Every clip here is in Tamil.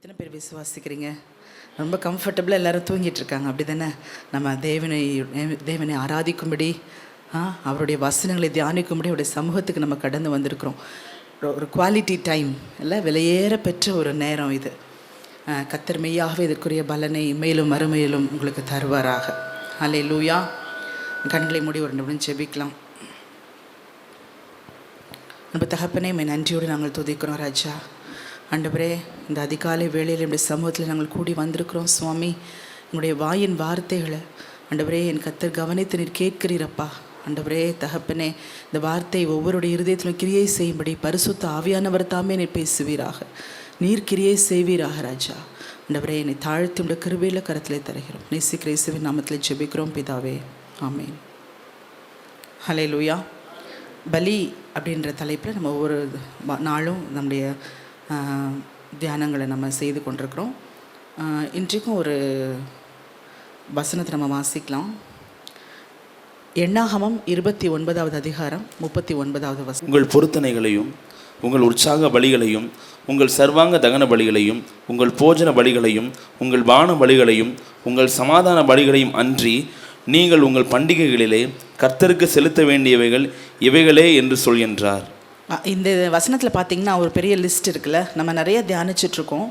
எத்தனை பேர் விசுவாசிக்கிறீங்க? ரொம்ப கம்ஃபர்டபுளாக எல்லோரும் தூங்கிட்டு இருக்காங்க, அப்படி தானே? நம்ம தேவனை ஆராதிக்கும்படி, அவருடைய வசனங்களை தியானிக்கும்படி அவருடைய சமூகத்துக்கு நம்ம கடந்து வந்திருக்கிறோம். ஒரு குவாலிட்டி டைம் இல்லை, விலையேற பெற்ற ஒரு நேரம் இது. கர்த்தர் மெய்யாகவே இதற்குரிய பலனை மேலும் மறுமையிலும் உங்களுக்கு தருவாராக. அல்லேலூயா. கண்களை மூடி ஒரு நிமிடம் ஜெபிக்கலாம். நம்ம தகப்பனே, நன்றியோடு நாங்கள் துதிக்கிறோம் ராஜா. ஆண்டவரே, இந்த அதிகாலை வேளையில் என்னுடைய சமூகத்தில் நாங்கள் கூடி வந்திருக்கிறோம் சுவாமி. எங்களுடைய வாயின் வார்த்தைகளை ஆண்டவரே என் கர்த்தர் கவனித்து நீர் கேட்கிறீரப்பா. ஆண்டவரே தகப்பனே, இந்த வார்த்தை ஒவ்வொருடைய இருதயத்திலும் கிரியை செய்யும்படி பரிசுத்த ஆவியானவர் தாமே நீர் பேசுவீராக, நீர் கிரியை செய்வீராக ராஜா. ஆண்டவரே, என்னை தாழ்த்தி உடைய கிருபையில் கரத்திலே தருகிறோம். நேசிக்கிற இயேசுவின் நாமத்தில் ஜெபிக்கிறோம் பிதாவே, ஆமேன். ஹல்லேலூயா. பலி அப்படின்ற தலைப்பில் நம்ம ஒவ்வொரு நாளும் நம்முடைய தியானங்களை நம்ம செய்து கொண்டிருக்கிறோம். இன்றைக்கும் ஒரு வசனத்தை நம்ம வாசிக்கலாம். எண்ணாகமம் 29வது அதிகாரம் 39வது வசனம். உங்கள் பொருத்தனைகளையும் உங்கள் உற்சாக பலிகளையும் உங்கள் சர்வாங்க தகன பலிகளையும் உங்கள் போஜன பலிகளையும் உங்கள் பான பலிகளையும் உங்கள் சமாதான பலிகளையும் அன்றி நீங்கள் உங்கள் பண்டிகைகளிலே கர்த்தருக்கு செலுத்த வேண்டியவைகள் இவைகளே என்று சொல்கின்றார். இந்த வசனத்தில் பார்த்திங்கன்னா ஒரு பெரிய லிஸ்ட் இருக்குல்ல. நம்ம நிறைய தியானிச்சிட்ருக்கோம்,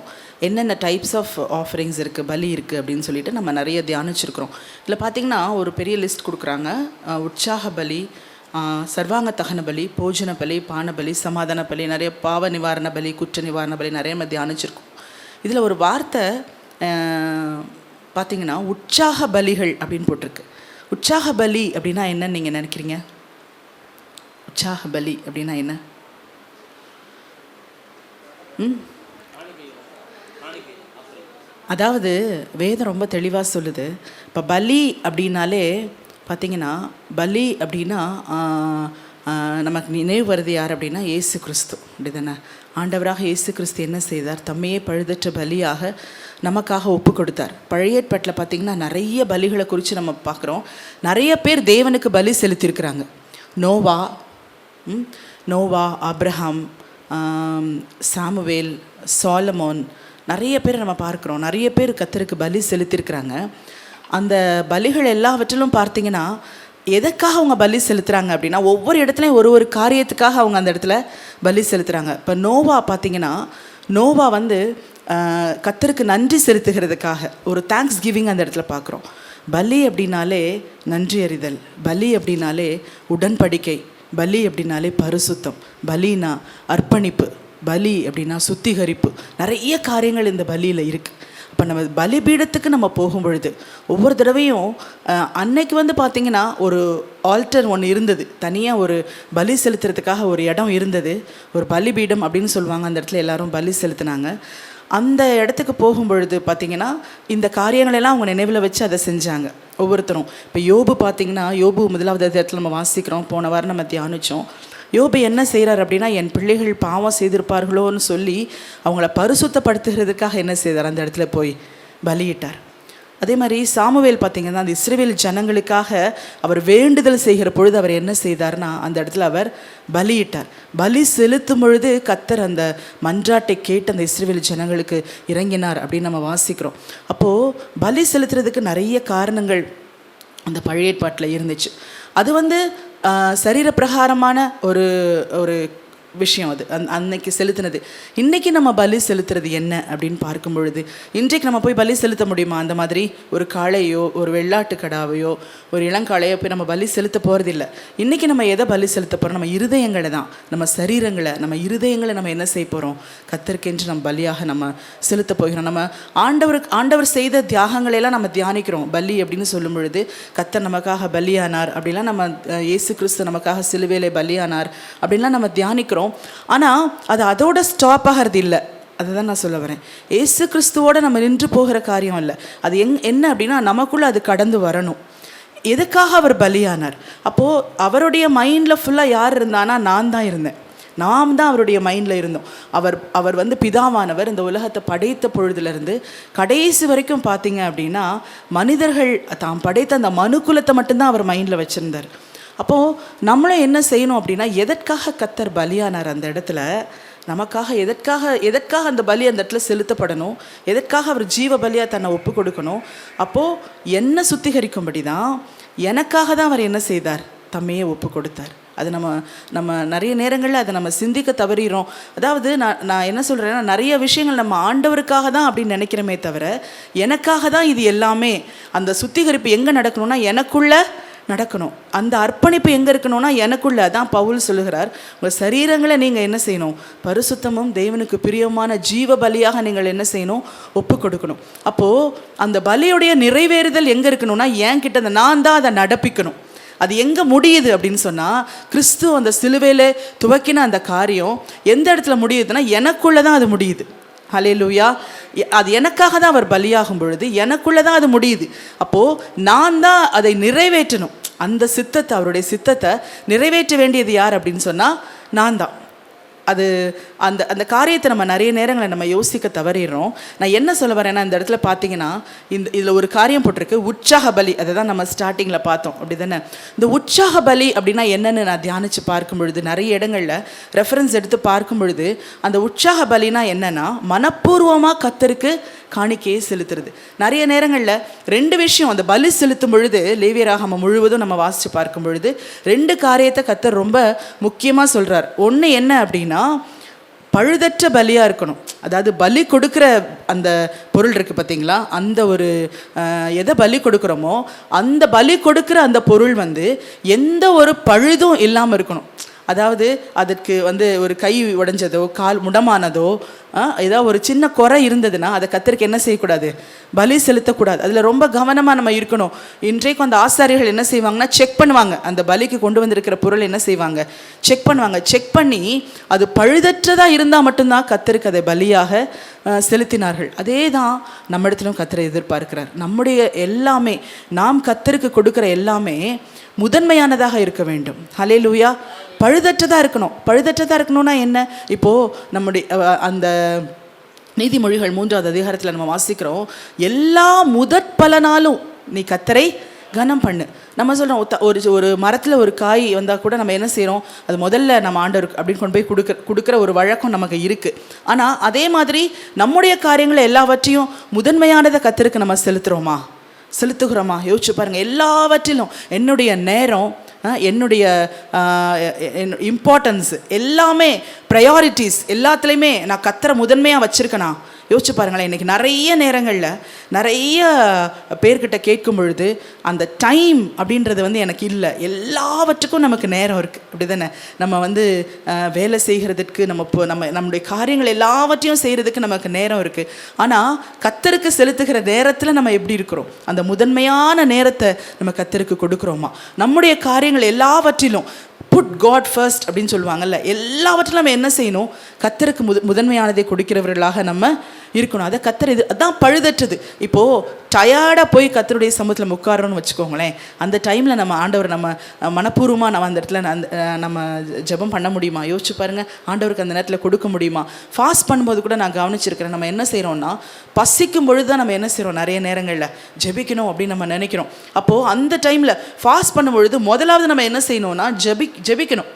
என்னென்ன டைப்ஸ் ஆஃப் ஆஃபரிங்ஸ் இருக்குது, பலி இருக்குது அப்படின்னு சொல்லிட்டு நம்ம நிறைய தியானிச்சிருக்கிறோம். இதில் பார்த்திங்கன்னா ஒரு பெரிய லிஸ்ட் கொடுக்குறாங்க. உற்சாக பலி, சர்வாங்க தகன பலி, போஜன பலி, பான பலி, சமாதான பலி, நிறைய பாவ நிவாரண பலி, குற்ற நிவாரண பலி, நிறைய நம்ம தியானிச்சிருக்கோம். இதில் ஒரு வார்த்தை பார்த்திங்கன்னா உற்சாக பலிகள் அப்படின்னு போட்டிருக்கு. உற்சாக பலி அப்படின்னா என்னன்னு நீங்கள் நினைக்கிறீங்க? உற்சாக பலி அப்படின்னா என்ன? அதாவது வேதம் ரொம்ப தெளிவாக சொல்லுது. இப்போ பலி அப்படின்னாலே பார்த்திங்கன்னா, பலி அப்படின்னா நமக்கு நினைவு வருது யார் அப்படின்னா இயேசு கிறிஸ்து, அப்படி தானே? ஆண்டவராக இயேசு கிறிஸ்து என்ன செய்தார்? தம்மையே பழுதற்ற பலியாக நமக்காக ஒப்பு கொடுத்தார். பழைய ஏற்பாட்டில் பார்த்திங்கன்னா நிறைய பலிகளை குறித்து நம்ம பார்க்குறோம். நிறைய பேர் தேவனுக்கு பலி செலுத்தியிருக்கிறாங்க. நோவா, ஆபிரகாம், சாமுவேல், சாலமோன், நிறைய பேர் நம்ம பார்க்குறோம். நிறைய பேர் கர்த்தருக்கு பலி செலுத்தியிருக்கிறாங்க. அந்த பலிகள் எல்லாவற்றிலும் பார்த்திங்கன்னா எதுக்காக அவங்க பலி செலுத்துகிறாங்க அப்படின்னா, ஒவ்வொரு இடத்துலையும் ஒரு காரியத்துக்காக அவங்க அந்த இடத்துல பலி செலுத்துகிறாங்க. இப்போ நோவா பார்த்திங்கன்னா, நோவா கர்த்தருக்கு நன்றி செலுத்துகிறதுக்காக ஒரு தேங்க்ஸ் கிவிங் அந்த இடத்துல பார்க்குறோம். பலி அப்படின்னாலே நன்றி அறிதல், பலி அப்படின்னாலே உடன்படிக்கை, பலி அப்படின்னாலே பரிசுத்தம், பலினா அர்ப்பணிப்பு, பலி அப்படின்னா சுத்திகரிப்பு, நிறைய காரியங்கள் இந்த பலியில் இருக்குது. இப்போ நம்ம பலிபீடத்துக்கு நம்ம போகும் பொழுது ஒவ்வொரு தடவையும் அன்னைக்கு பார்த்திங்கன்னா ஒரு ஆல்டர் ஒன்று இருந்தது, தனியாக ஒரு பலி செலுத்துறதுக்காக ஒரு இடம் இருந்தது, ஒரு பலிபீடம் அப்படின்னு சொல்லுவாங்க. அந்த இடத்துல எல்லாரும் பலி செலுத்தினாங்க. அந்த இடத்துக்கு போகும்பொழுது பார்த்திங்கன்னா இந்த காரியங்களெல்லாம் அவங்க நினைவில் வச்சு அதை செஞ்சாங்க ஒவ்வொருத்தரும். இப்போ யோபு பார்த்திங்கன்னா, யோபு 1வது அதிகாரத்தில் நம்ம வாசிக்கிறோம், போன வாரம் நம்ம தியானித்தோம். யோபு என்ன செய்கிறார் அப்படின்னா, என் பிள்ளைகள் பாவம் செய்திருப்பார்களோன்னு சொல்லி அவங்கள பரிசுத்தப்படுத்துகிறதுக்காக என்ன செய்தார்? அந்த இடத்துல போய் பலியிட்டார். அதே மாதிரி சாமுவேல் பார்த்திங்கன்னா, அந்த இஸ்ரவேல் ஜனங்களுக்காக அவர் வேண்டுதல் செய்கிற பொழுது அவர் என்ன செய்தார்னா, அந்த இடத்துல அவர் பலியிட்டார். பலி செலுத்தும் பொழுது கர்த்தர் அந்த மன்றாட்டை கேட்டு அந்த இஸ்ரவேல் ஜனங்களுக்கு இறங்கினார் அப்படின்னு நம்ம வாசிக்கிறோம். அப்போது பலி செலுத்துறதுக்கு நிறைய காரணங்கள் அந்த பழைய ஏற்பாட்டில் இருந்துச்சு. அது சரீர பிரகாரமான ஒரு விஷயம். அது அன்னைக்கு செலுத்தினது. இன்றைக்கி நம்ம பலி செலுத்துறது என்ன அப்படின்னு பார்க்கும் பொழுது, இன்றைக்கு நம்ம போய் பலி செலுத்த முடியுமா? அந்த மாதிரி ஒரு காளையோ ஒரு வெள்ளாட்டு கடாவையோ ஒரு இளங்காளையோ போய் நம்ம பலி செலுத்த போகிறதில்ல. இன்றைக்கி நம்ம எதை பலி செலுத்த போகிறோம்? நம்ம இருதயங்களை தான், நம்ம சரீரங்களை, நம்ம இருதயங்களை நம்ம என்ன செய்ய போகிறோம்? கர்த்தருக்கென்று நம்ம பலியாக நம்ம செலுத்த போகிறோம். நம்ம ஆண்டவர் செய்த தியாகங்களெல்லாம் நம்ம தியானிக்கிறோம். பலி அப்படின்னு சொல்லும் பொழுது கர்த்தர் நமக்காக பலியானார் அப்படிலாம், நம்ம இயேசு கிறிஸ்து நமக்காக சிலுவையிலே பலியானார் அப்படின்லாம் நம்ம தியானிக்கிறோம். ஆனால் அது அதோட ஸ்டாப் ஆகிறது இல்லை. அதை தான் நான் சொல்ல வரேன். இயேசு கிறிஸ்துவோடு நம்ம நின்று போகிற காரியம் இல்லை. அது என்ன அப்படின்னா, நமக்குள்ளே அது கடந்து வரணும். எதுக்காக அவர் பலியானார்? அப்போது அவருடைய மைண்டில் ஃபுல்லாக யார் இருந்தானா? நான் தான் இருந்தேன். நாம் தான் அவருடைய மைண்டில் இருந்தோம். அவர் பிதாவானவர் இந்த உலகத்தை படைத்த பொழுதுலேருந்து கடைசி வரைக்கும் பார்த்திங்க அப்படின்னா மனிதர்கள் தாம் படைத்த அந்த மனுக்குலத்தை மட்டும்தான் அவர் மைண்டில் வச்சுருந்தார். அப்போது நம்மளும் என்ன செய்யணும் அப்படின்னா, எதற்காக கர்த்தர் பலியானார் அந்த இடத்துல? நமக்காக எதற்காக அந்த பலி அந்த இடத்துல செலுத்தப்படணும், எதற்காக அவர் ஜீவ பலியாக தன்னை ஒப்பு கொடுக்கணும். அப்போது என்ன சுத்திகரிக்கும்படி தான், எனக்காக தான் அவர் என்ன செய்தார், தம்மையே ஒப்பு கொடுத்தார். அது நம்ம நிறைய நேரங்களில் அதை நம்ம சிந்திக்க தவறிறோம். அதாவது நான் என்ன சொல்கிறேன்னா, நிறைய விஷயங்கள் நம்ம ஆண்டவருக்காக தான் அப்படின்னு நினைக்கிறோமே தவிர, எனக்காக தான் இது எல்லாமே. அந்த சுத்திகரிப்பு எங்கே நடக்கணும்னா எனக்குள்ளே நடக்கணும். அந்த அர்ப்பணிப்பு எங்கே இருக்கணும்னா எனக்குள்ள. அதான் பவுல் சொல்லுகிறார், உங்கள் சரீரங்களை நீங்கள் என்ன செய்யணும், பரிசுத்தமும் தேவனுக்கு பிரியமான ஜீவ பலியாக நீங்கள் என்ன செய்யணும், ஒப்பு கொடுக்கணும். அப்போது அந்த பலியுடைய நிறைவேறுதல் எங்கே இருக்கணும்னா என்கிட்ட நான் தான் அதை நடப்பிக்கணும். அது எங்கே முடியுது அப்படின்னு சொன்னால், கிறிஸ்து அந்த சிலுவையில் துவக்கின அந்த காரியம் எந்த இடத்துல முடியுதுன்னா எனக்குள்ளே தான் அது முடியுது. ஹல்லேலூயா. அது எனக்காக தான் அவர் பலியாகும் பொழுது எனக்குள்ளே தான் அது முடியுது. அப்போது நான் தான் அதை நிறைவேற்றணும். அந்த சித்தத்தை, அவருடைய சித்தத்தை நிறைவேற்ற வேண்டியது யார் அப்படின்னு சொன்னால் நான் தான். அது அந்த அந்த காரியத்தை நம்ம நிறைய நேரங்களில் நம்ம யோசிக்க தவறிடுறோம். நான் என்ன சொல்ல வரேன்னா, இந்த இடத்துல பார்த்தீங்கன்னா இதில் ஒரு காரியம் போட்டிருக்கு, உற்சாக பலி. அதை தான் நம்ம ஸ்டார்டிங்கில் பார்த்தோம், அப்படி தானே? இந்த உற்சாக பலி அப்படின்னா என்னென்னு நான் தியானித்து பார்க்கும் பொழுது, நிறைய இடங்களில் ரெஃபரன்ஸ் எடுத்து பார்க்கும் பொழுது, அந்த உற்சாக பலினா என்னென்னா மனப்பூர்வமாக கர்த்தருக்கு காணிக்கையை செலுத்துறது. நிறைய நேரங்களில் ரெண்டு விஷயம் அந்த பலி செலுத்தும் பொழுது, லேவியராகமம் முழுவதும் நம்ம வாசித்து பார்க்கும் பொழுது 2 காரியத்தை கர்த்தர் ரொம்ப முக்கியமாக சொல்கிறார். ஒன்று என்ன அப்படின்னா, பழுதற்ற பலியாக இருக்கணும். அதாவது பலி கொடுக்குற அந்த பொருள் இருக்குது பார்த்தீங்களா, அந்த ஒரு எதை பலி கொடுக்குறோமோ அந்த பலி கொடுக்குற அந்த பொருள் எந்த ஒரு பழுதும் இல்லாமல் இருக்கணும். அதாவது அதற்கு ஒரு கை உடைஞ்சதோ, கால் முடமானதோ, ஏதாவது ஒரு சின்ன குறை இருந்ததுன்னா அதை கர்த்தருக்கு என்ன செய்யக்கூடாது, பலி செலுத்தக்கூடாது. அதில் ரொம்ப கவனமாக நம்ம இருக்கணும். இன்றைக்கு அந்த ஆசாரியர்கள் என்ன செய்வாங்கன்னா, செக் பண்ணுவாங்க. அந்த பலிக்கு கொண்டு வந்திருக்கிற பொருள் என்ன செய்வாங்க, செக் பண்ணுவாங்க. செக் பண்ணி அது பழுதற்றதாக இருந்தால் மட்டும்தான் கர்த்தருக்கு அதை பலியாக செலுத்தினார்கள். அதே தான் நம்ம இடத்துலையும் கர்த்தரை எதிர்பார்க்கிறார். நம்முடைய எல்லாமே, நாம் கர்த்தருக்கு கொடுக்குற எல்லாமே முதன்மையானதாக இருக்க வேண்டும். ஹல்லேலூயா. பழுதற்றதாக இருக்கணும். பழுதற்றதாக இருக்கணும்னா என்ன? இப்போது நம்முடைய அந்த நீதிமொழிகள் 3வது அதிகாரத்தில் நம்ம வாசிக்கிறோம், எல்லா முதற்பலனாலும் நீ கர்த்தரை கனம் பண்ணு. நம்ம சொல்கிறோம், ஒரு மரத்தில் ஒரு காய் வந்தால் கூட நம்ம என்ன செய்கிறோம், அது முதல்ல நம்ம ஆண்டவருக்கு அப்படின்னு கொண்டு போய் கொடுக்குற ஒரு வழக்கம் நமக்கு இருக்குது. ஆனால் அதே மாதிரி நம்முடைய காரியங்களை எல்லாவற்றையும் முதன்மையானதை கர்த்தருக்கு நம்ம செலுத்துகிறோமா? யோசிச்சு பாருங்கள். எல்லாவற்றிலும் என்னுடைய நேரம், என்னுடைய இம்பார்ட்டன்ஸ், எல்லாமே ப்ரையாரிட்டிஸ் எல்லாத்துலேயுமே நான் கர்த்தரை முதன்மையாக வச்சுருக்கேனா? யோசிச்சு பாருங்களேன். இன்றைக்கி நிறைய நேரங்களில் நிறைய பேர்கிட்ட கேட்கும் பொழுது அந்த டைம் அப்படின்றது எனக்கு இல்லை. எல்லாவற்றுக்கும் நமக்கு நேரம் இருக்குது, அப்படி தானே? நம்ம வேலை செய்கிறதுக்கு, நம்முடைய காரியங்கள் எல்லாவற்றையும் செய்கிறதுக்கு நமக்கு நேரம் இருக்குது. ஆனால் கர்த்தருக்கு செலுத்துகிற நேரத்தில் நம்ம எப்படி இருக்கிறோம்? அந்த முதன்மையான நேரத்தை நம்ம கர்த்தருக்கு கொடுக்குறோமா? நம்முடைய காரியங்கள் எல்லாவற்றிலும் புட் காட் ஃபர்ஸ்ட் அப்படின்னு சொல்லுவாங்கல்ல, எல்லாவற்றிலும் நம்ம என்ன செய்யணும், கர்த்தருக்கு முதன்மையானதை கொடுக்கிறவர்களாக நம்ம இருக்கணும். அதை கர்த்தர் அதான் பழுதற்றது. இப்போது டயர்டாக போய் கர்த்தருடைய சமூகத்தில் உட்காரோன்னு வச்சுக்கோங்களேன். அந்த டைமில் நம்ம ஆண்டவர் நம்ம மனப்பூர்வமாக நம்ம அந்த இடத்துல நம்ம ஜெபம் பண்ண முடியுமா? யோசிச்சு பாருங்கள். ஆண்டவருக்கு அந்த நேரத்தில் கொடுக்க முடியுமா? ஃபாஸ்ட் பண்ணும்போது கூட நான் கவனிச்சிருக்கிறேன், நம்ம என்ன செய்கிறோன்னா, பசிக்கும் பொழுது தான் நம்ம என்ன செய்கிறோம், நிறைய நேரங்களில் ஜெபிக்கணும் அப்படின்னு நம்ம நினைக்கிறோம். அப்போது அந்த டைமில் ஃபாஸ்ட் பண்ணும்பொழுது முதலாவது நம்ம என்ன செய்யணும்னா ஜெபிக்கணும்.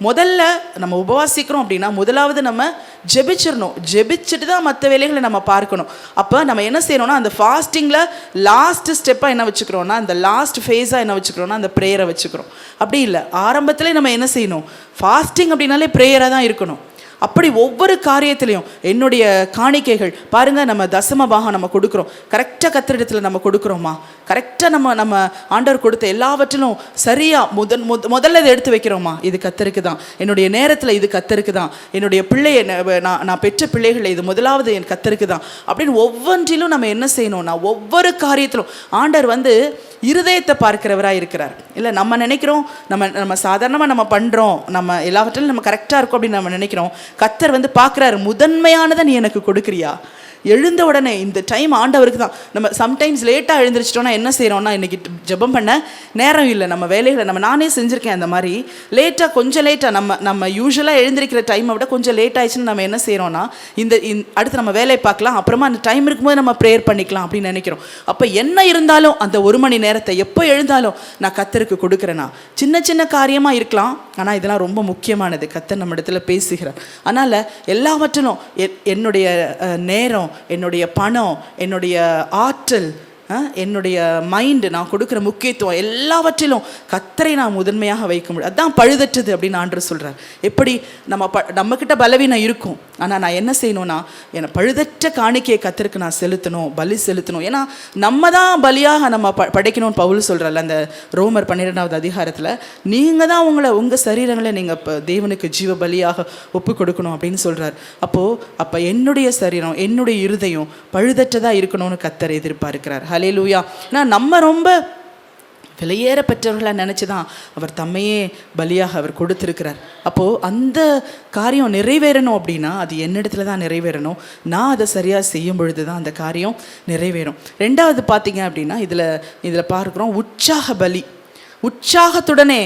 முதல்ல நம்ம உபவாசிக்கிறோம் அப்படின்னா முதலாவது நம்ம ஜெபிச்சிடணும். ஜெபிச்சுட்டு தான் மற்ற வேலைகளை நம்ம பார்க்கணும். அப்போ நம்ம என்ன செய்யணும்னா, அந்த ஃபாஸ்டிங்கில் லாஸ்ட் ஸ்டெப்பாக என்ன வச்சுக்கிறோன்னா, அந்த லாஸ்ட் ஃபேஸாக என்ன வச்சுக்கிறோன்னா, அந்த ப்ரேயரை வச்சுக்கிறோம். அப்படி இல்லை, ஆரம்பத்திலே நம்ம என்ன செய்யணும், ஃபாஸ்டிங் அப்படின்னாலே ப்ரேயராக தான் இருக்கணும். அப்படி ஒவ்வொரு காரியத்திலையும் என்னுடைய காணிக்கைகள் பாருங்கள், நம்ம தசம பாகம் நம்ம கொடுக்குறோம், கரெக்டாக கர்த்தரிடத்தில் நம்ம கொடுக்குறோமா? கரெக்டாக நம்ம ஆண்டவர் கொடுத்த எல்லாவற்றிலும் சரியாக முதல்ல இதை எடுத்து வைக்கிறோமா? இது கர்த்தருக்கு தான். என்னுடைய நேரத்தில் இது கர்த்தருக்கு தான். என்னுடைய பிள்ளையை நான் பெற்ற பிள்ளைகளை இது முதலாவது என் கர்த்தருக்கு தான் அப்படின்னு ஒவ்வொன்றிலும் நம்ம என்ன செய்யணும்னா, ஒவ்வொரு காரியத்திலும் ஆண்டவர் இருதயத்தை பார்க்கிறவராக இருக்கிறார். இல்லை நம்ம நினைக்கிறோம், நம்ம சாதாரணமாக நம்ம பண்ணுறோம், நம்ம எல்லாவற்றிலும் நம்ம கரெக்டாக இருக்கும் அப்படின்னு நம்ம நினைக்கிறோம். கர்த்தர் பார்க்குறாரு, முதன்மையானதை நீ எனக்கு கொடுக்குறியா? எழுந்த உடனே இந்த டைம் ஆண்டவருக்கு தான். நம்ம சம்டைம்ஸ் லேட்டாக எழுந்திரிச்சிட்டோன்னா என்ன செய்கிறோன்னா, இன்றைக்கி ஜெபம் பண்ண நேரம் இல்லை, நம்ம வேலைகளை நானே செஞ்சுருக்கேன். அந்த மாதிரி கொஞ்சம் லேட்டாக நம்ம யூஸ்வலாக எழுந்திருக்கிற டைமை விட கொஞ்சம் லேட் ஆயிடுச்சுன்னு நம்ம என்ன செய்கிறோன்னா, அடுத்து நம்ம வேலையை பார்க்கலாம், அப்புறமா அந்த டைம் இருக்கும்போது நம்ம ப்ரேயர் பண்ணிக்கலாம் அப்படின்னு நினைக்கிறோம். அப்போ என்ன இருந்தாலும் அந்த 1 மணி நேரத்தை எப்போ எழுந்தாலும் நான் கர்த்தருக்கு கொடுக்குறேன்னா, சின்ன சின்ன காரியமாக இருக்கலாம், ஆனால் இதெல்லாம் ரொம்ப முக்கியமானது. கர்த்தர் நம்ம இடத்துல பேசுகிறார். அதனால் எல்லாவற்றிலும் என்னுடைய நேரம், என்னுடைய பணம், என்னுடைய ஆற்றல், என்னுடைய மைண்டு, நான் கொடுக்குற முக்கியத்துவம் எல்லாவற்றிலும் கர்த்தரை நான் முதன்மையாக வைக்க முடியும். அதுதான் பழுதற்றது அப்படின்னு ஆண்டவர் சொல்கிறார். எப்படி நம்மக்கிட்ட பலவீனம் இருக்கும், ஆனால் நான் என்ன செய்யணும்னா என்னை பழுதற்ற காணிக்கையை கர்த்தருக்கு நான் செலுத்தணும், பலி செலுத்தணும். ஏன்னா நம்ம தான் பலியாக நம்ம படைக்கணும்னு பவுல் சொல்கிறார்ல அந்த ரோமர் 12வது அதிகாரத்தில், நீங்கள் தான் உங்கள் சரீரங்களை நீங்கள் இப்போ தேவனுக்கு ஜீவ பலியாக ஒப்பு கொடுக்கணும் அப்படின்னு சொல்கிறார். அப்போ என்னுடைய சரீரம், என்னுடைய இருதயம் பழுதற்றதாக இருக்கணும்னு கர்த்தர் எதிர்பார்க்கிறார். ஹல்லேலூயா. நான் நம்ம ரொம்ப விலையேற பெற்றவர்களாக நினச்சி தான் அவர் தம்மையே பலியாக அவர் கொடுத்துருக்கிறார். அப்போது அந்த காரியம் நிறைவேறணும் அப்படின்னா அது என்னிடத்துல தான் நிறைவேறணும். நான் அதை சரியாக செய்யும் பொழுது தான் அந்த காரியம் நிறைவேறும். ரெண்டாவது பார்த்தீங்க அப்படின்னா இதில் பார்க்குறோம் உற்சாக பலி. உற்சாகத்துடனே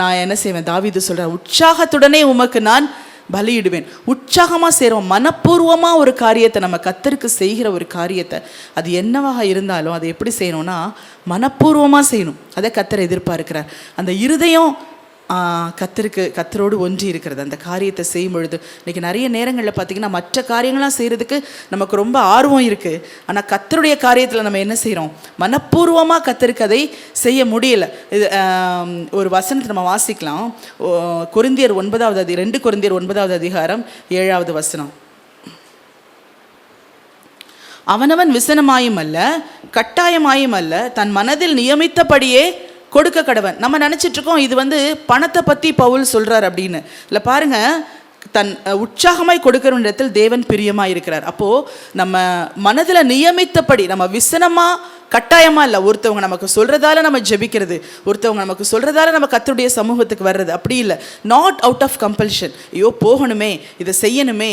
நான் என்ன செய்வேன், தாவீது சொல்கிறார், உற்சாகத்துடனே உமக்கு நான் பலியிடுவேன். உற்சாகமாக செய்கிறோம், மனப்பூர்வமாக ஒரு காரியத்தை, நம்ம கர்த்தருக்கு செய்கிற ஒரு காரியத்தை, அது என்னவாக இருந்தாலும் அதை எப்படி செய்யணும்னா மனப்பூர்வமாக செய்யணும். அதை கர்த்தர் எதிர்பார்க்கிறார். அந்த இருதயம் கர்த்தரோடு ஒன்றி இருக்கிறது. அந்த காரியத்தை செய்யும் பொழுது இன்றைக்கி நிறைய நேரங்களில் பார்த்திங்கன்னா மற்ற காரியங்கள்லாம் செய்கிறதுக்கு நமக்கு ரொம்ப ஆர்வம் இருக்குது. ஆனால் கர்த்தருடைய காரியத்தில் நம்ம என்ன செய்கிறோம், மனப்பூர்வமாக கர்த்தருக்கு அதை செய்ய முடியலை. இது ஒரு வசனத்தை நம்ம வாசிக்கலாம். 2 கொரிந்தியர் 9வது அதிகாரம் 7வது வசனம். அவனவன் விசனமாயும் அல்ல, கட்டாயமாயும் அல்ல, தன் மனதில் நியமித்தபடியே கொடுக்க கடவன். நம்ம நினச்சிட்ருக்கோம் இது பணத்தை பற்றி பவுல் சொல்கிறார் அப்படின்னு. இல்லை பாருங்கள், தன் உற்சாகமாய் கொடுக்கிற இடத்தில் தேவன் பிரியமாக இருக்கிறார். அப்போது நம்ம மனதில் நியமித்தபடி, நம்ம விசனமாக கட்டாயமாக இல்லை, ஒருத்தவங்க நமக்கு சொல்கிறதால நம்ம ஜெபிக்கிறது, ஒருத்தவங்க நமக்கு சொல்கிறதால நம்ம கர்த்தருடைய சமூகத்துக்கு வர்றது, அப்படி இல்லை. நாட் அவுட் ஆஃப் கம்பல்ஷன், ஐயோ போகணுமே, இதை செய்யணுமே,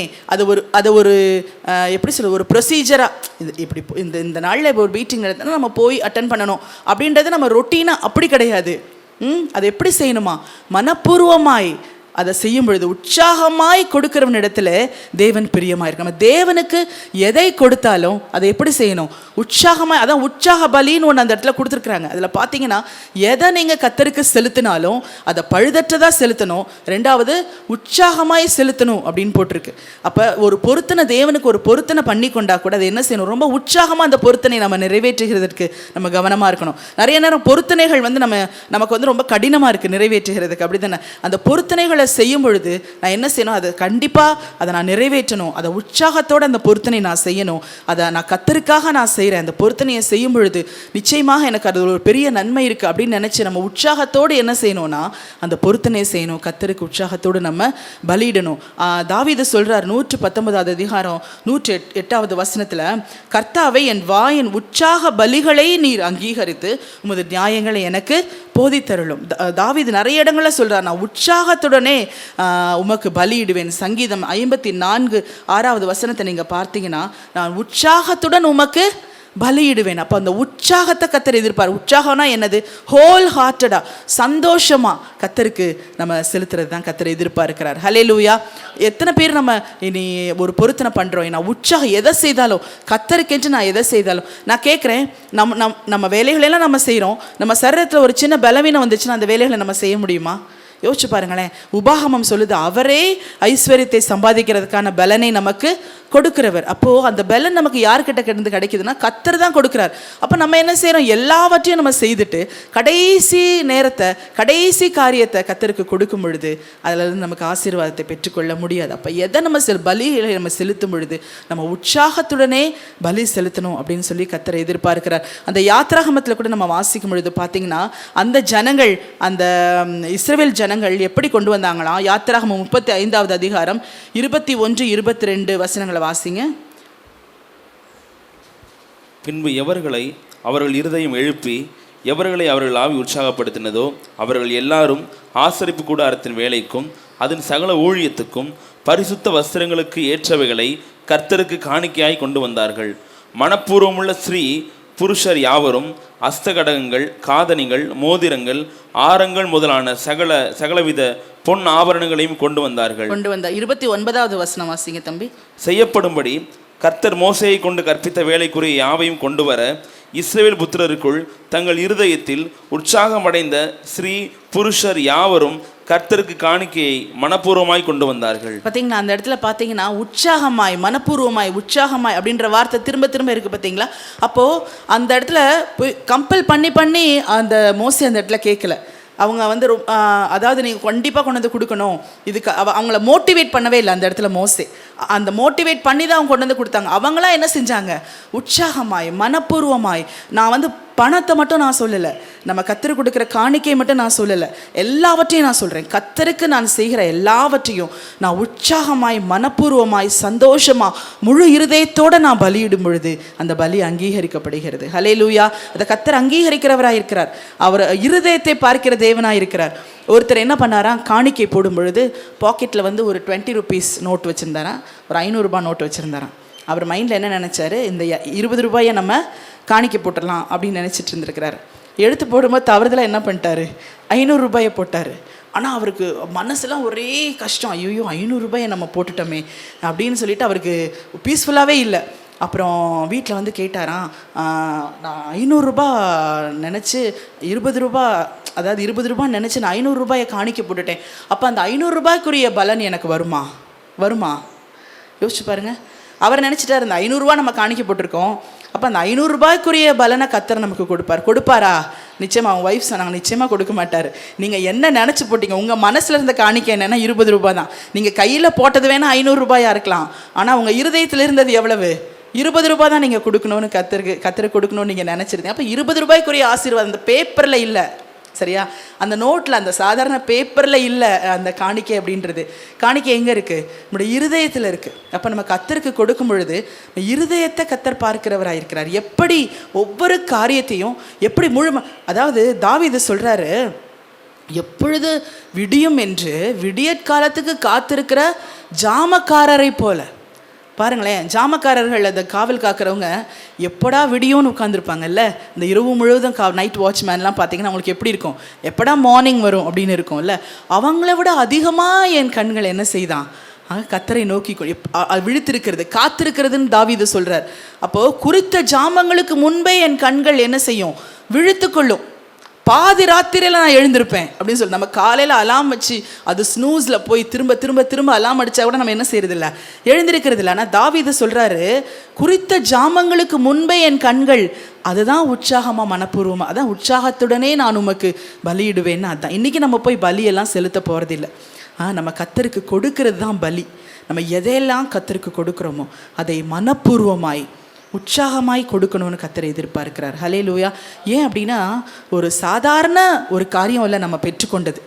அதை ஒரு எப்படி சொல்ல, ஒரு ப்ரொசீஜராக, இது இப்படி இந்த நாளில் ஒரு மீட்டிங் நடத்தினா நம்ம போய் அட்டன் பண்ணணும் அப்படின்றது நம்ம ரொட்டீனாக அப்படி கிடையாது. அதை எப்படி செய்யணுமா, மனப்பூர்வமாய் அதை செய்யும் பொழுது, உற்சாகமாய் கொடுக்கிறவன் இடத்துல தேவன் பிரியமாக இருக்கு. நம்ம தேவனுக்கு எதை கொடுத்தாலும் அதை எப்படி செய்யணும், உற்சாகமாக. அதான் உற்சாக பலின்னு ஒன்று அந்த இடத்துல கொடுத்துருக்குறாங்க. அதில் பார்த்தீங்கன்னா எதை நீங்கள் கர்த்தருக்கு செலுத்தினாலும் அதை பழுதற்றதாக செலுத்தணும், ரெண்டாவது உற்சாகமாய் செலுத்தணும் அப்படின்னு போட்டிருக்கு. அப்போ ஒரு பொருத்தனை, தேவனுக்கு ஒரு பொருத்தனை பண்ணி கொண்டா கூட அதை என்ன செய்யணும், ரொம்ப உற்சாகமாக அந்த பொருத்தனை நம்ம நிறைவேற்றுகிறதுக்கு நம்ம கவனமாக இருக்கணும். நிறைய நேரம் பொருத்தனைகள் நமக்கு ரொம்ப கடினமாக இருக்குது நிறைவேற்றுகிறதுக்கு, அப்படி தானே. அந்த பொருத்தனைகளை செய்யும் பொழுது நான் என்ன செய்யணும், அதை கண்டிப்பாக அதை நான் நிறைவேற்றணும், அதை உற்சாகத்தோடு அந்த பொருத்தனை நான் செய்யணும், அதை நான் கர்த்தருக்காக நான் செய்கிறேன். அந்த பொருத்தனையை செய்யும் பொழுது நிச்சயமாக எனக்கு அது ஒரு பெரிய நன்மை இருக்குது அப்படின்னு நினச்சி நம்ம உற்சாகத்தோடு என்ன செய்யணும்னா அந்த பொருத்தனையை செய்யணும், கர்த்தருக்கு உற்சாகத்தோடு நம்ம பலியிடணும். தாவீது சொல்கிறார் 119வது அதிகாரம் 108வது வசனத்தில், கர்த்தாவை என் வாயின் உற்சாக பலிகளை நீர் அங்கீகரித்து உமது நியாயங்களை எனக்கு போதித்தருளும். தாவீது நிறைய இடங்களில் சொல்கிறார், நான் உற்சாகத்துடனே உமக்கு பலியிடுவேன். சங்கீதம் 54:6வது வசனத்தை நீங்கள் பார்த்தீங்கன்னா, நான் உற்சாகத்துடன் உமக்கு பலியிடுவேன். அப்போ அந்த உற்சாகத்தை கர்த்தர் எதிர்ப்பார். உற்சாகம்னா என்னது, ஹோல் ஹார்ட்டடாக சந்தோஷமாக கர்த்தருக்கு நம்ம செலுத்துறது தான் கர்த்தர் எதிர்பார்க்கிறார். ஹல்லேலூயா. எத்தனை பேர் நம்ம இனி ஒரு பொருத்தனை பண்ணுறோம், நான் உற்சாகம் எதை செய்தாலும் கர்த்தருக்கென்று நான் எதை செய்தாலும், நான் கேட்குறேன், நம்ம வேலைகளெல்லாம் நம்ம செய்கிறோம், நம்ம சரீரத்தில் ஒரு சின்ன பலவீனம் வந்துச்சுன்னா அந்த வேலைகளை நம்ம செய்ய முடியுமா? யோசிச்சு பாருங்களேன். உபாகமம் சொல்லுது, அவரே ஐஸ்வர்யத்தை சம்பாதிக்கிறதுக்கான பலனை நமக்கு கொடுக்கிறவர். அப்போது அந்த பலன் நமக்கு யார்கிட்ட கிட்ட கிடைக்குதுன்னா கர்த்தர் தான் கொடுக்குறார். அப்போ நம்ம என்ன செய்கிறோம், எல்லாவற்றையும் நம்ம செய்துட்டு கடைசி நேரத்தை, கடைசி காரியத்தை கர்த்தருக்கு கொடுக்கும் பொழுது அதில் நமக்கு ஆசீர்வாதத்தை பெற்றுக்கொள்ள முடியாது. அப்போ எதை நம்ம பலிகளை நம்ம செலுத்தும் பொழுது நம்ம உற்சாகத்துடனே பலி செலுத்தணும் அப்படின்னு சொல்லி கர்த்தரை எதிர்பார்க்கிறார். அந்த யாத்ராகமத்தில் கூட நம்ம வாசிக்கும் பொழுது பார்த்தீங்கன்னா, அந்த ஜனங்கள், அந்த இஸ்ரவேல் ஜனங்கள் எப்படி கொண்டு வந்தாங்களாம். யாத்ராகமம் 35வது அதிகாரம் 21-22 வசனங்களை வாசிங்க. பின்பு எவர்களை அவர்கள் இருதயம் எழுப்பி எவர்களை அவர்கள் ஆவி உற்சாகப்படுத்தினதோ அவர்கள் எல்லாரும் ஆசரிப்பு கூடாரத்தின் வேலைக்கும் அதன் சகல ஊழியத்துக்கும் பரிசுத்த வஸ்திரங்களுக்கு ஏற்றவைகளை கர்த்தருக்கு காணிக்கையாய் கொண்டு வந்தார்கள். மனப்பூர்வமுள்ள ஸ்ரீ புருஷர் யாவரும் அஸ்தகடகங்கள், காதணிகள், மோதிரங்கள், ஆரங்கள் முதலான சகலவித பொன் ஆபரணங்களையும் கொண்டு வந்தார்கள். 29வது வசனம் வாசிங்க தம்பி. செய்யப்படும்படி கர்த்தர் மோசேயை கொண்டு கற்பித்த வேலைக்குரிய யாவையும் கொண்டு வர இஸ்ரவேல் புத்திரருக்குள் தங்கள் இருதயத்தில் உற்சாகமடைந்த ஸ்ரீ புருஷர் யாவரும் கர்த்தருக்கு காணிக்கையை மனப்பூர்வமாய் கொண்டு வந்தார்கள். பார்த்தீங்கன்னா அந்த இடத்துல பார்த்தீங்கன்னா உற்சாகமாய், மனப்பூர்வமாய், உற்சாகமாய் அப்படின்ற வார்த்தை திரும்ப திரும்ப இருக்குது பார்த்தீங்களா. அப்போது அந்த இடத்துல போய் கம்பல் பண்ணி அந்த மோசே அந்த இடத்துல கேட்கல. அவங்க வந்து அதாவது நீங்கள் கண்டிப்பாக கொண்டு வந்து கொடுக்கணும், இதுக்கு அவங்கள மோட்டிவேட் பண்ணவே இல்லை அந்த இடத்துல மோசே. அந்த மோட்டிவேட் பண்ணி தான் அவங்க கொண்டு வந்து கொடுத்தாங்க. அவங்களாம் என்ன செஞ்சாங்க? உற்சாகமாய், மனப்பூர்வமாய். நான் வந்து பணத்தை மட்டும் நான் சொல்லலை, நம்ம கத்தருக்கு கொடுக்குற காணிக்கை மட்டும் நான் சொல்லலை, எல்லாவற்றையும் நான் சொல்கிறேன். கத்தருக்கு நான் செய்கிற எல்லாவற்றையும் நான் உற்சாகமாய், மனப்பூர்வமாய், சந்தோஷமாக, முழு இருதயத்தோடு நான் பலியிடும் பொழுது அந்த பலி அங்கீகரிக்கப்படுகிறது. ஹல்லேலூயா. அதை கத்தர் அங்கீகரிக்கிறவராக இருக்கிறார். அவர் இருதயத்தை பார்க்கிற தேவனாக இருக்கிறார். ஒருத்தர் என்ன பண்ணாராம், காணிக்கை போடும் பொழுது பாக்கெட்டில் வந்து ஒரு 20 rupees நோட் வச்சுருந்தாராம், ஒரு 500 ரூபாய் நோட் வச்சுருந்தாராம். அவர் மைண்டில் என்ன நினச்சாரு, இந்த 20 ரூபாயை நம்ம காணிக்கை போட்டுடலாம் அப்படின்னு நினச்சிட்டு இருந்துருக்கிறார். எடுத்து போடும்போது தவறுதலாக என்ன பண்ணிட்டாரு, 500 ரூபாயை போட்டார். ஆனால் அவருக்கு மனசுலாம் ஒரே கஷ்டம், ஐயோ 500 ரூபாயை நம்ம போட்டுட்டோமே அப்படின்னு சொல்லிட்டு அவருக்கு பீஸ்ஃபுல்லாகவே இல்லை. அப்புறம் வீட்டில் வந்து கேட்டாராம், நான் 500 ரூபாய் நினச்சி 20 ரூபாய், அதாவது 20 ரூபாய் நினச்சி நான் 500 ரூபாயை காணிக்க போட்டுட்டேன். அப்போ அந்த 500 ரூபாய்க்குரிய பலன் எனக்கு வருமா? யோசிச்சு பாருங்கள். அவர் நினச்சிட்டார், இந்த 500 ரூபா நம்ம காணிக்க போட்டிருக்கோம், அப்போ அந்த 500 ரூபாய்க்குரிய பலனை கத்தர் நமக்கு கொடுப்பாரா? நிச்சயமாக. அவங்க ஒய்ஃப் சொன்னாங்க, நிச்சயமாக கொடுக்க மாட்டார். நீங்கள் என்ன நினச்சி போட்டிங்க, உங்கள் மனசில் இருந்த காணிக்கை என்னென்னா 20 ரூபாய் தான். நீங்கள் கையில் போட்டது வேணால் 500 ரூபாயாக இருக்கலாம், ஆனால் உங்கள் இருதயத்தில் இருந்தது எவ்வளவு? 20 ரூபாய் தான் நீங்கள் கொடுக்கணும்னு கத்தருக்கு கொடுக்கணும்னு நீங்கள் நினச்சிருந்தீங்க. அப்போ 20 ரூபாய்க்குரிய ஆசீர்வாதம் அந்த பேப்பரில் இல்லை, சரியா? அந்த நோட்டில், அந்த சாதாரண பேப்பரில் இல்லை அந்த காணிக்கை அப்படின்றது. காணிக்கை எங்கே இருக்குது? நம்முடைய இருதயத்தில் இருக்குது. அப்போ நம்ம கத்தருக்கு கொடுக்கும் பொழுது இருதயத்தை கத்தர் பார்க்கிறவராக இருக்கிறார். எப்படி ஒவ்வொரு காரியத்தையும் எப்படி அதாவது தாவீது சொல்கிறாரு, எப்பொழுது விடியும் என்று விடியற்காலத்துக்கு காத்திருக்கிற ஜாமக்காரரை போல. பாருங்களேன், ஜாமக்காரர்கள், அந்த காவல் காக்கிறவங்க எப்படா விடியோன்னு உட்காந்துருப்பாங்கல்ல. இந்த இரவு முழுவதும் நைட் வாட்ச்மேன்லாம் பார்த்தீங்கன்னா அவங்களுக்கு எப்படி இருக்கும், எப்படா மார்னிங் வரும் அப்படின்னு இருக்கும்ல. அவங்கள விட அதிகமாக என் கண்கள் என்ன செய்தான், கத்தரை நோக்கி விழித்திருக்கிறது, காத்திருக்கிறதுன்னு தாவீது சொல்கிறார். அப்போது குறித்த ஜாமங்களுக்கு முன்பே என் கண்கள் என்ன செய்யும், விழித்து கொள்ளும். பாதி ராத்திரியில் நான் எழுந்திருப்பேன் அப்படின்னு சொல்லி, நம்ம காலையில் அலாம் வச்சு அது ஸ்னூஸில் போய் திரும்ப திரும்ப திரும்ப அலாம் அடித்தா கூட நம்ம என்ன செய்யறதில்ல, எழுந்திருக்கிறது இல்லை. ஆனால் தாவீது சொல்கிறாரு, குறித்த ஜாமங்களுக்கு முன்பே என் கண்கள், அதுதான் உற்சாகமாக, மனப்பூர்வமாக, அதான் உற்சாகத்துடனே நான் உமக்கு பலியிடுவேன்னு. அதுதான் இன்றைக்கி நம்ம போய் பலியெல்லாம் செலுத்த போகிறதில்லை. நம்ம கத்தருக்கு கொடுக்கறது தான் பலி. நம்ம எதையெல்லாம் கத்தருக்கு கொடுக்குறோமோ அதை மனப்பூர்வமாய், உற்சாகமாய் கொடுக்கணும்னு கத்தர் எதிர்பார்க்கிறார். ஹல்லேலூயா. ஏன் அப்படின்னா, ஒரு சாதாரண ஒரு காரியம் இல்லை நம்ம பெற்றுக்கொண்டது.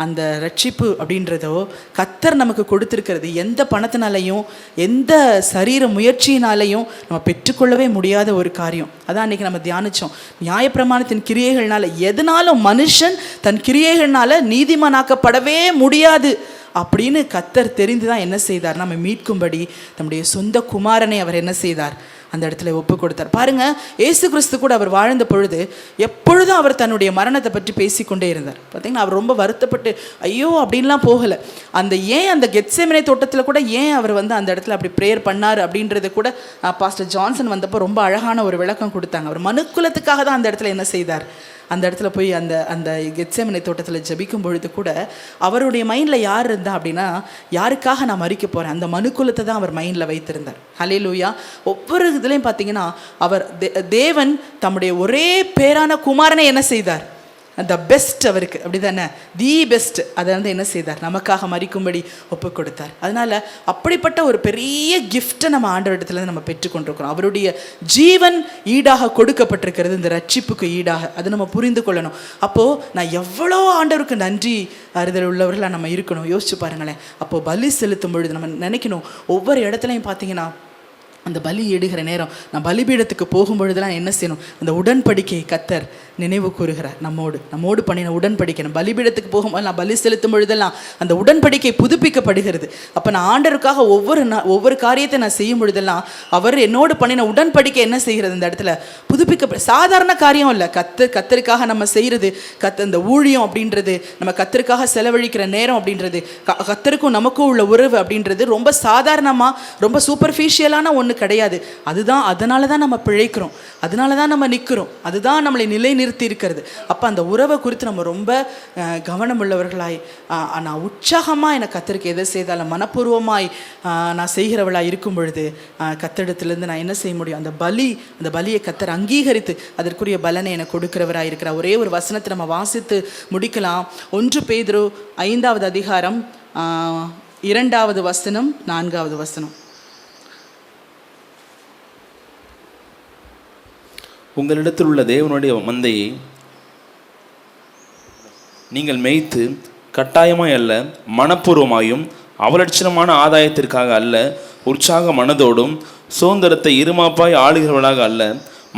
அந்த ரட்சிப்பு அப்படின்றதோ கத்தர் நமக்கு கொடுத்துருக்கிறது எந்த பணத்தினாலையும் எந்த சரீர முயற்சியினாலையும் நம்ம பெற்றுக்கொள்ளவே முடியாத ஒரு காரியம். அதான் அன்றைக்கி நம்ம தியானித்தோம். நியாயப்பிரமாணத்தின் கிரியைகள்னால, எதனாலும் மனுஷன் தன் கிரியைகள்னால நீதிமானாக்கப்படவே முடியாது அப்படின்னு கத்தர் தெரிந்து தான் என்ன செய்தார், நம்ம மீட்கும்படி நம்முடைய சொந்த குமாரனை அவர் என்ன செய்தார், அந்த இடத்துல ஒப்பு கொடுத்தார். பாருங்க, இயேசு கிறிஸ்து கூட அவர் வாழ்ந்த பொழுது எப்பொழுதும் அவர் தன்னுடைய மரணத்தை பற்றி பேசிக்கொண்டே இருந்தார். பார்த்தீங்கன்னா அவர் ரொம்ப வருத்தப்பட்டு ஐயோ அப்படின்லாம் போகலை. அந்த கெத்செமனே தோட்டத்தில் கூட ஏன் அவர் வந்து அந்த இடத்துல அப்படி ப்ரேயர் பண்ணார் அப்படின்றது கூட பாஸ்டர் ஜான்சன் வந்தப்போ ரொம்ப அழகான ஒரு விளக்கம் கொடுத்தாங்க. அவர் மனுக்குலத்துக்காக தான் அந்த இடத்துல என்ன செய்தார், அந்த இடத்துல போய் அந்த கெத்செமனே தோட்டத்தில் ஜெபிக்கும் பொழுது கூட அவருடைய மைண்டில் யார் இருந்தா அப்படின்னா, யாருக்காக நான் மரிக்க போகிறேன், அந்த மனுக்குலத்தை தான் அவர் மைண்டில் வைத்திருந்தார். ஹல்லேலூயா. ஒவ்வொரு இதுலேயும் பார்த்தீங்கன்னா அவர் தேவன் தம்முடைய ஒரே பேரான குமாரனை என்ன செய்தார், த பெஸ்ட் அவருக்கு, அப்படி தானே, தி பெஸ்ட், அதை வந்து என்ன செய்தார், நமக்காக மரிக்கும்படி ஒப்பு கொடுத்தார். அதனால் அப்படிப்பட்ட ஒரு பெரிய கிஃப்டை நம்ம ஆண்டவரிடத்துலேருந்து நம்ம பெற்றுக்கொண்டிருக்கிறோம். அவருடைய ஜீவன் ஈடாக கொடுக்கப்பட்டிருக்கிறது, இந்த ரட்சிப்புக்கு ஈடாக. அதை நம்ம புரிந்து கொள்ளணும். அப்போது நான் எவ்வளோ ஆண்டவருக்கு நன்றி அறிதல் உள்ளவர்களாக நம்ம இருக்கணும். யோசிச்சு பாருங்களேன். அப்போது பலி செலுத்தும் பொழுது நம்ம நினைக்கணும், ஒவ்வொரு இடத்துலையும் பார்த்தீங்கன்னா அந்த பலி எடுகிற நேரம், நான் பலிபீடத்துக்கு போகும்பொழுதெல்லாம் என்ன செய்யணும், அந்த உடன்படிக்கையை கத்தர் நினைவு கூறுகிறார். நம்மோடு பண்ணின உடன்படிக்கை. நான் பலிபீடத்துக்கு போகும்போது, நான் பலி செலுத்தும் பொழுதெல்லாம் அந்த உடன்படிக்கை புதுப்பிக்கப்படுகிறது. அப்போ நான் ஆண்டருக்காக ஒவ்வொரு காரியத்தை நான் செய்யும் பொழுதெல்லாம் அவர் என்னோடு பண்ணின உடன்படிக்கை என்ன செய்கிறது, இந்த இடத்துல சாதாரண காரியம் இல்லை. கத்தருக்காக நம்ம செய்கிறது, அந்த ஊழியம் அப்படின்றது, நம்ம கத்தருக்காக செலவழிக்கிற நேரம் அப்படின்றது, கத்தருக்கும் நமக்கும் உள்ள உறவு அப்படின்றது ரொம்ப சாதாரணமாக, ரொம்ப சூப்பர்ஃபிஷியலான ஒன்று கிடையாது. அதனால தான் நம்ம பிழைக்கிறோம், அதனால தான் நம்ம நிற்கிறோம், அதுதான் நம்மளை நிலை நிலைநிறுத்தி இருக்கிறது. அப்போ அந்த உறவை குறித்து நம்ம ரொம்ப கவனமுள்ளவர்களாய், நான் உற்சாகமாக எனக்கு கத்தருக்கு எதை செய்தாலும் மனப்பூர்வமாய் நான் செய்கிறவளாக இருக்கும் பொழுது கத்தரிடத்துலேருந்து நான் என்ன செய்ய முடியும்? அந்த பலியை கத்தர் அங்கீகரித்து அதற்குரிய பலனை எனக்கு கொடுக்கிறவராக இருக்கிறார். ஒரே ஒரு வசனத்தை நம்ம வாசித்து முடிக்கலாம். 1 பேதுரு 5வது அதிகாரம் 2வது வசனம் 4வது வசனம். உங்களிடத்தில் உள்ள தேவனுடைய மந்தையை நீங்கள் மேய்த்து கட்டாயமாய் அல்ல, மனப்பூர்வமாயும் அவலட்சணமான ஆதாயத்திற்காக அல்ல, உற்சாக மனதோடும் சுதந்திரத்தை இருமாப்பாய் ஆளுகிறவர்களாக அல்ல,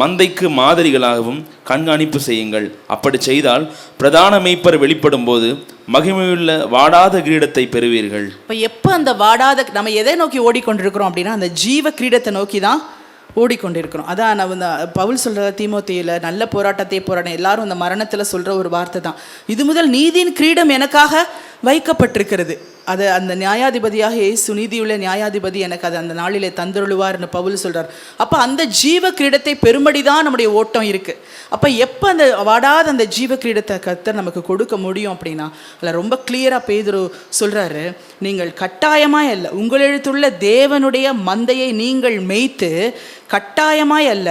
மந்தைக்கு மாதிரிகளாகவும் கண்காணிப்பு செய்யுங்கள். அப்படி செய்தால் பிரதான மேய்ப்பர் வெளிப்படும் போது மகிமையுள்ள வாடாத கிரீடத்தை பெறுவீர்கள். இப்போ எப்போ அந்த வாடாத, நம்ம எதை நோக்கி ஓடிக்கொண்டிருக்கிறோம் அப்படின்னா அந்த ஜீவ கிரீடத்தை நோக்கி தான் ஓடிக்கொண்டிருக்கிறோம். அதான் நான் வந்து பவுல் சொல்கிற தீமோத்தேயுல நல்ல போராட்டத்தை போராட்டம், எல்லாரும் அந்த மரணத்தில் சொல்கிற ஒரு வார்த்தை தான், இது முதல் நீதியின் கிரீடம் எனக்காக வைக்கப்பட்டிருக்கிறது. அது அந்த நியாயாதிபதியாக இயேசு, நீதியுள்ள நியாயாதிபதி எனக்கு அது அந்த நாளிலே தந்தருளுவார்னு பவுல் சொல்கிறார். அப்போ அந்த ஜீவ கிரீடத்தை பெரும்படி தான் நம்முடைய ஓட்டம் இருக்குது. அப்போ எப்போ அந்த வாடாத அந்த ஜீவ கிரீடத்தை கர்த்தர் நமக்கு கொடுக்க முடியும் அப்படின்னா அதில் ரொம்ப கிளியராக பேதுரு சொல்கிறாரு, நீங்கள் கட்டாயமாய் அல்ல, உங்களெழுத்துள்ள தேவனுடைய மந்தையை நீங்கள் மேய்த்து கட்டாயமாய் அல்ல,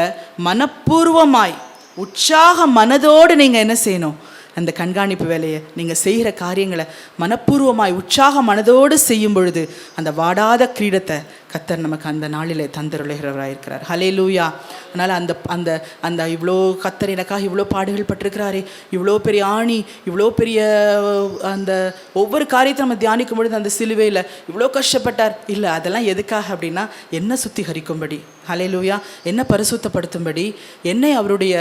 மனப்பூர்வமாய் உற்சாக மனதோடு நீங்கள் என்ன செய்யணும்? அந்த கண்காணிப்பு வேலையை, நீங்கள் செய்கிற காரியங்களை மனப்பூர்வமாய் உற்சாக மனதோடு செய்யும் பொழுது அந்த வாடாத கிரீடத்தை கர்த்தர் நமக்கு அந்த நாளிலே தந்தருளுகிறவராக இருக்கிறார். ஹல்லேலூயா. அதனால் அந்த அந்த அந்த இவ்வளோ கர்த்தர் எனக்காக இவ்வளோ பாடுகள் பட்டிருக்கிறாரே, இவ்வளோ பெரிய ஆணி, இவ்வளோ பெரிய அந்த ஒவ்வொரு காரியத்தை நம்ம தியானிக்கும் பொழுது அந்த சிலுவையில் இவ்வளோ கஷ்டப்பட்டார். இல்லை, அதெல்லாம் எதுக்காக அப்படின்னா என்ன சுத்திகரிக்கும்படி, ஹல்லேலூயா, என்ன பரிசுத்தப்படுத்தும்படி, என்னை அவருடைய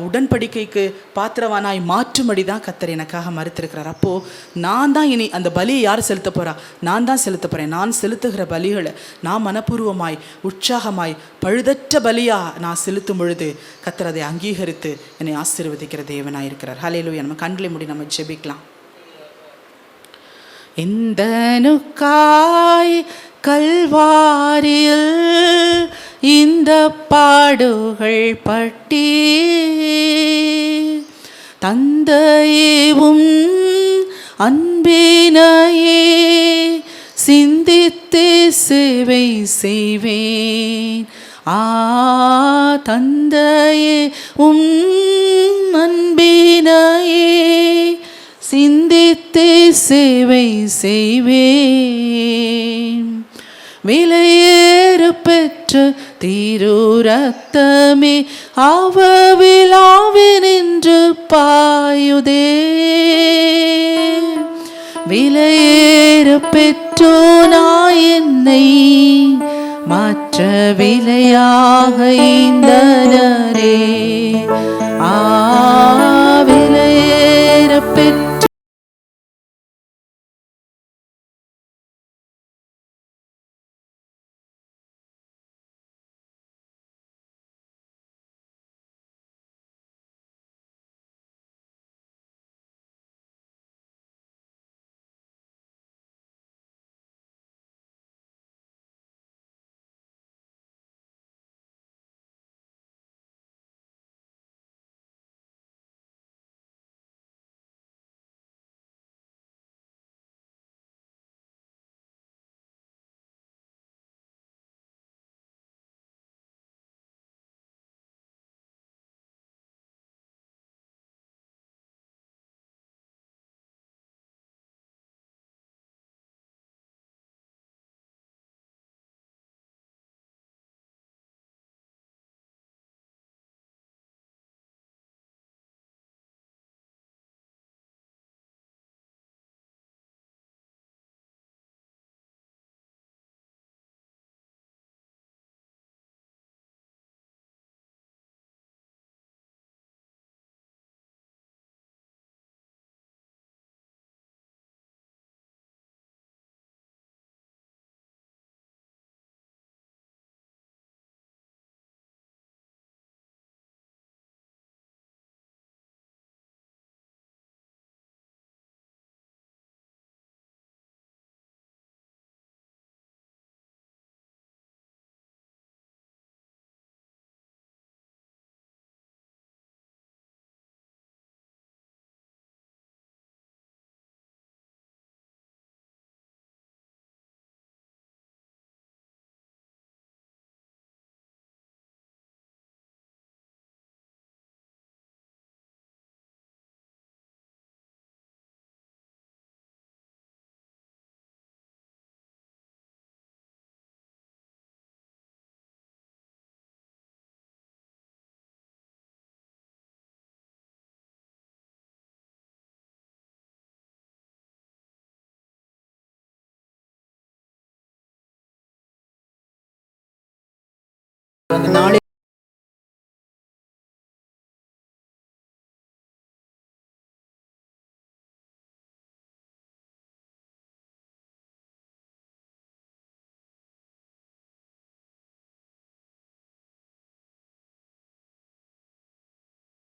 உடன்படிக்கைக்கு பாத்திரவானாய் மாற்றும்படி தான் கர்த்தர் எனக்காக மறுத்திருக்கிறார். அப்போது நான் தான் இனி அந்த பலியை யார் செலுத்த போகிறா? நான் தான் செலுத்த போகிறேன். நான் செலுத்துகிற பலிகளை நான் மனப்பூர்வமாய் உற்சாகமாய் பழுதற்ற பலியா நான் செலுத்தும் பொழுது கர்த்தர் அதை அங்கீகரித்து என்னை ஆசீர்வதிக்கிற தேவனாய் இருக்கிறார். ஹல்லேலூயா. நம்ம கண்களை மூடி நம்ம ஜெபிக்கலாம். இந்தனுக்காய் கல்வாரியில் இந்த பாடுகள் பட்டி தந்தையேவும் அன்பினையே சிந்தித்து சேவை செய்வேன். தந்தையே அன்பினையே சிந்தித்து சேவை செய்வேன். விலையேறு பெற்ற திரு ரத்தமே அவவிலாவினின்று பாயுதே. விலையேறு பெற்றோனாய் என்னை மாற்ற விலையாக ஈந்தனரே. விலையேறு பெற்ற அந்த நாளை